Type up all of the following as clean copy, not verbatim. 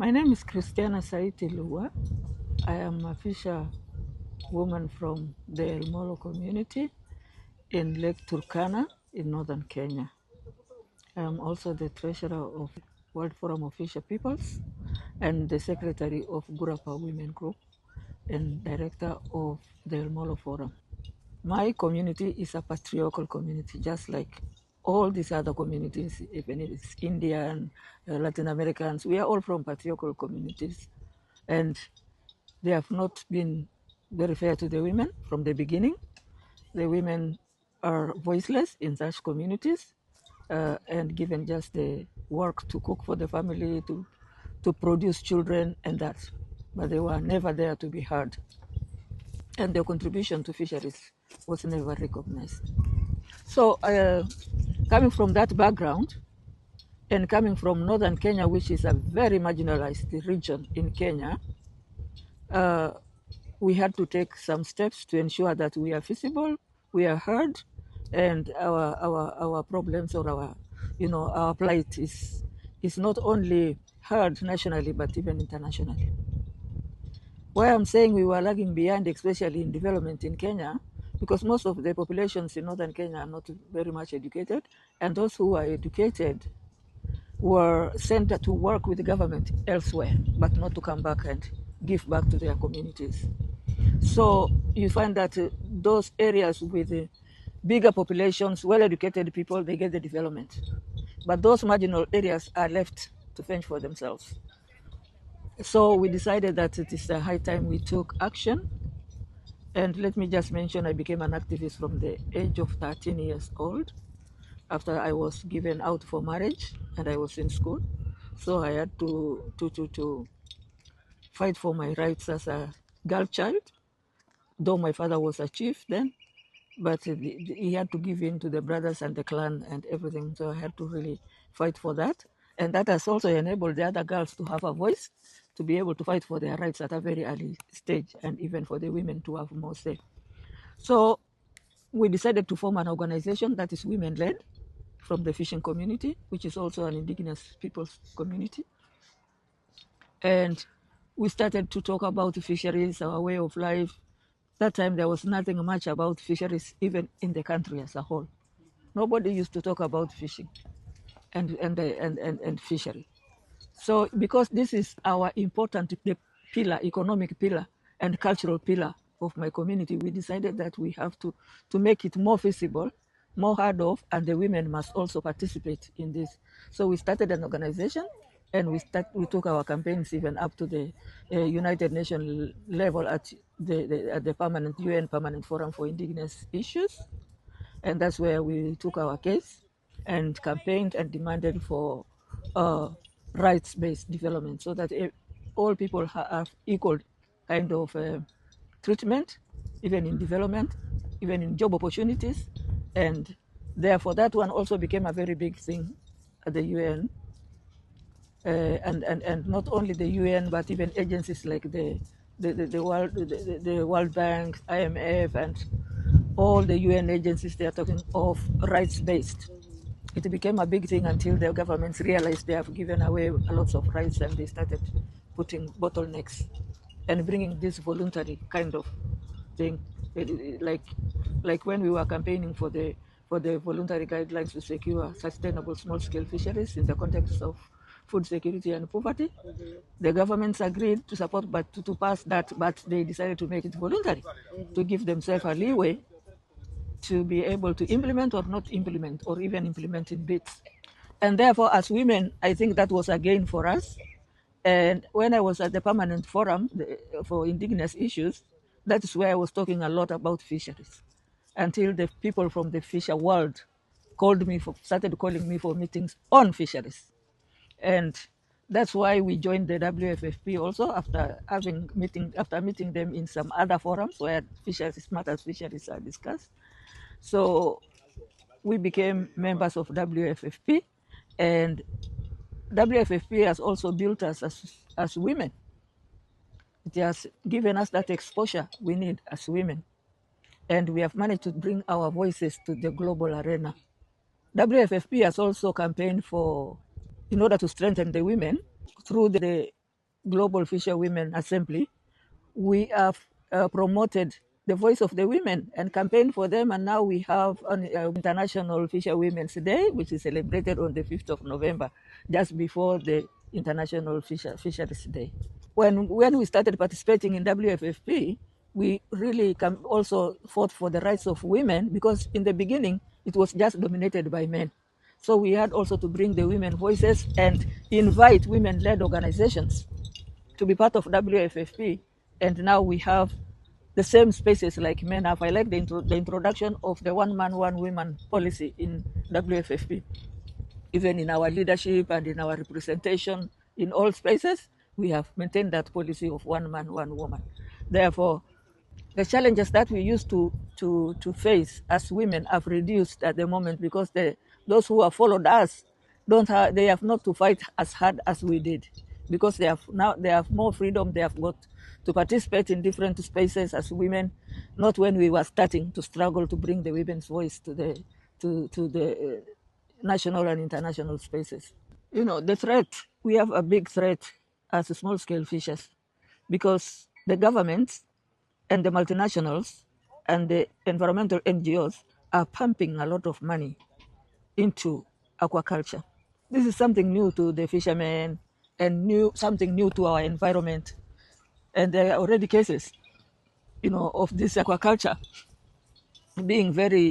My name is Christiana Saiti Louwa. I am a fisher woman from the Molo community in Lake Turkana in northern Kenya. I am also the treasurer of World Forum of Fisher Peoples and the secretary of Gurapa Women Group and director of the Molo Forum. My community is a patriarchal community, just like all these other communities, even if it's Indian, Latin Americans, we are all from patriarchal communities. And they have not been very fair to the women from the beginning. The women are voiceless in such communities and given just the work to cook for the family, to produce children and that. But they were never there to be heard. And their contribution to fisheries was never recognized. So coming from that background and coming from northern Kenya, which is a very marginalized region in Kenya, we had to take some steps to ensure that we are visible, we are heard, and our problems or our plight is not only heard nationally but even internationally. Why I'm saying we were lagging behind, especially in development in Kenya, because most of the populations in northern Kenya are not very much educated, and those who are educated were sent to work with the government elsewhere, but not to come back and give back to their communities. So you find that those areas with bigger populations, well-educated people, they get the development. But those marginal areas are left to fend for themselves. So we decided that it is a high time we took action. And let me just mention, I became an activist from the age of 13 years old after I was given out for marriage and I was in school. So I had to fight for my rights as a girl child, though my father was a chief then, but he had to give in to the brothers and the clan and everything. So I had to really fight for that. And that has also enabled the other girls to have a voice, to be able to fight for their rights at a very early stage, and even for the women to have more say. So we decided to form an organization that is women-led from the fishing community, which is also an indigenous people's community. And we started to talk about fisheries, our way of life. That time there was nothing much about fisheries, even in the country as a whole. Nobody used to talk about fishing and fishery. So because this is our important pillar, economic pillar and cultural pillar of my community, we decided that we have to make it more visible, more heard of, and the women must also participate in this. So we started an organization, and we took our campaigns even up to the United Nations level at the permanent UN Permanent Forum for Indigenous Issues. And that's where we took our case and campaigned and demanded for rights-based development, so that all people have equal kind of treatment, even in development, even in job opportunities. And therefore that one also became a very big thing at the UN. And not only the UN, but even agencies like the World Bank, IMF, and all the UN agencies, they are talking of rights-based. It became a big thing until the governments realized they have given away a lot of rights, and they started putting bottlenecks and bringing this voluntary kind of thing, like when we were campaigning for the voluntary guidelines to secure sustainable small-scale fisheries in the context of food security and poverty. The governments agreed to support, but to pass that, but they decided to make it voluntary, to give themselves a leeway to be able to implement or not implement, or even implement in bits. And therefore, as women, I think that was a gain for us. And when I was at the Permanent Forum for Indigenous Issues, that is where I was talking a lot about fisheries, until the people from the fisher world started calling me for meetings on fisheries. And that's why we joined the WFFP also after meeting them in some other forums where fisheries matters, fisheries are discussed. So we became members of WFFP, and WFFP has also built us as women. It has given us that exposure we need as women, and we have managed to bring our voices to the global arena. WFFP has also campaigned in order to strengthen the women through the Global Fisher Women Assembly, we have promoted the voice of the women and campaigned for them. And now we have an International Fisher Women's Day, which is celebrated on the 5th of November, just before the International Fisheries Day. When we started participating in WFFP, we really also fought for the rights of women, because in the beginning it was just dominated by men. So we had also to bring the women voices and invite women-led organizations to be part of WFFP. And now we have the same spaces like men have. I like the introduction of the one man, one woman policy in WFFP. Even in our leadership and in our representation in all spaces, we have maintained that policy of one man, one woman. Therefore, the challenges that we used to face as women have reduced at the moment, because those who have followed us they have not to fight as hard as we did, because they have more freedom. They have got to participate in different spaces as women, not when we were starting to struggle to bring the women's voice to the national and international spaces. You know, the threat, we have a big threat as small scale fishers, because the governments and the multinationals and the environmental NGOs are pumping a lot of money into aquaculture. This is something new to the fishermen and something new to our environment. And there are already cases, of this aquaculture being very,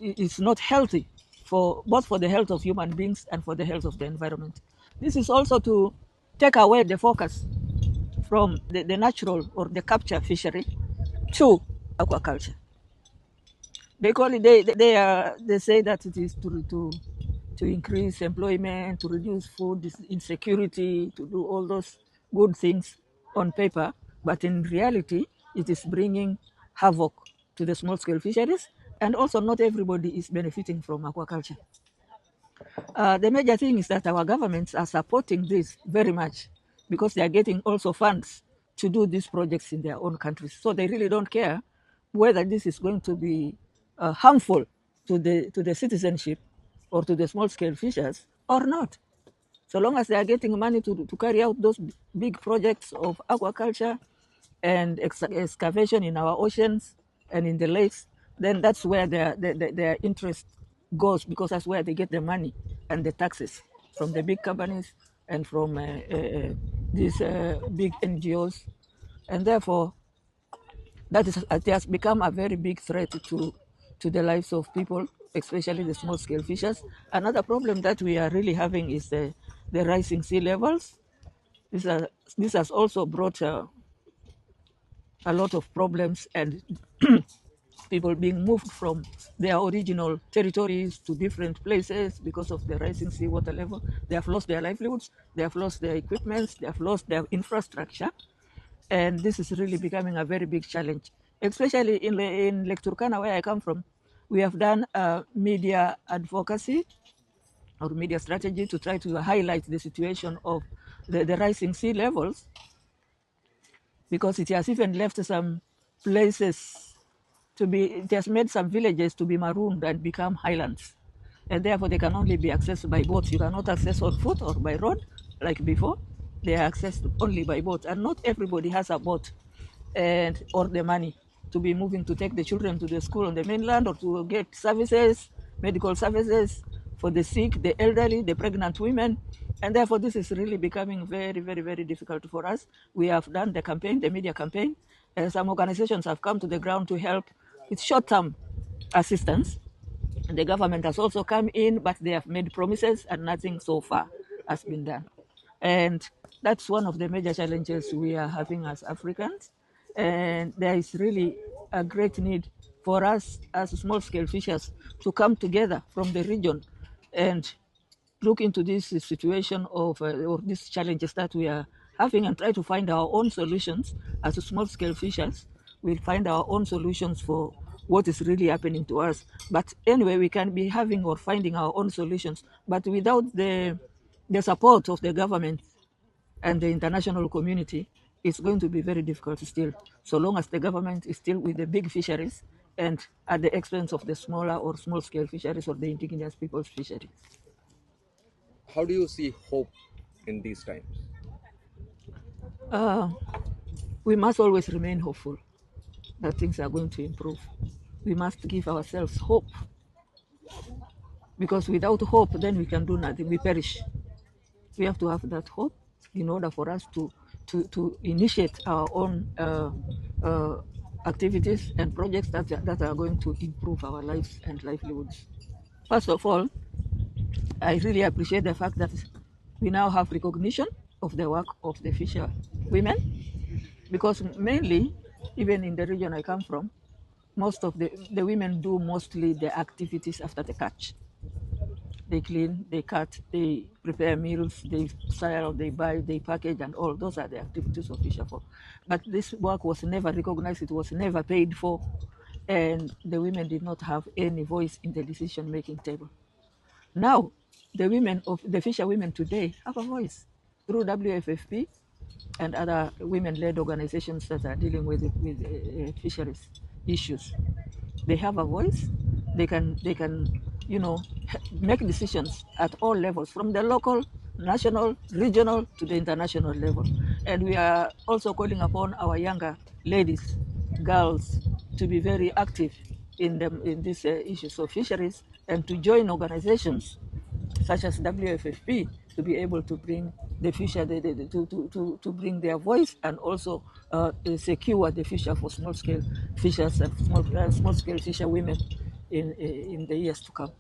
it's not healthy for both for the health of human beings and for the health of the environment. This is also to take away the focus from the natural or the capture fishery to aquaculture. They call it, they say that it is to increase employment, to reduce food insecurity, to do all those good things on paper, but in reality, it is bringing havoc to the small scale fisheries, and also not everybody is benefiting from aquaculture. The major thing is that our governments are supporting this very much, because they are getting also funds to do these projects in their own countries. So they really don't care whether this is going to be harmful to the citizenship or to the small scale fishers or not. So long as they are getting money to carry out those big projects of aquaculture and excavation in our oceans and in the lakes, then that's where their interest goes, because that's where they get the money and the taxes from the big companies and from these big NGOs. And therefore, it has become a very big threat to the lives of people, especially the small scale fishers. Another problem that we are really having is the rising sea levels. This, this has also brought a lot of problems, and people being moved from their original territories to different places because of the rising sea water level. They have lost their livelihoods, they have lost their equipment, they have lost their infrastructure, and this is really becoming a very big challenge, especially in Lake Turkana, where I come from. We have done media advocacy or media strategy to try to highlight the situation of the rising sea levels, because it has even left some places it has made some villages to be marooned and become highlands. And therefore, they can only be accessed by boats. You cannot access on foot or by road like before. They are accessed only by boat. And not everybody has a boat or the money to be moving to take the children to the school on the mainland, or to get services, medical services for the sick, the elderly, the pregnant women. And therefore, this is really becoming very, very, very difficult for us. We have done the campaign, the media campaign, and some organizations have come to the ground to help with short-term assistance. The government has also come in, but they have made promises and nothing so far has been done. And that's one of the major challenges we are having as Africans. And there is really a great need for us as small scale fishers to come together from the region and look into this situation or these challenges that we are having, and try to find our own solutions as small scale fishers. We'll find our own solutions for what is really happening to us. But anyway, we can be having or finding our own solutions, but without the support of the government and the international community, it's going to be very difficult still, so long as the government is still with the big fisheries and at the expense of the smaller or small scale fisheries or the indigenous people's fisheries. How do you see hope in these times? We must always remain hopeful that things are going to improve. We must give ourselves hope, because without hope, then we can do nothing. We perish. We have to have that hope in order for us to initiate our own activities and projects that are going to improve our lives and livelihoods. First of all, I really appreciate the fact that we now have recognition of the work of the fisher women, because mainly, even in the region I come from, most of the women do mostly the activities after the catch. They clean, they cut, they prepare meals, they sell, they buy, they package, and all. Those are the activities of fisher folk. But this work was never recognized, it was never paid for, and the women did not have any voice in the decision-making table. Now, the women of the fisher women today have a voice through WFFP and other women-led organizations that are dealing with fisheries issues. They have a voice. They can make decisions at all levels, from the local, national, regional to the international level. And we are also calling upon our younger ladies, girls, to be very active in these issues of fisheries and to join organizations such as WFFP to be able to bring the future, to bring their voice and also secure the future for small scale fishers and small scale fisher women in the years to come.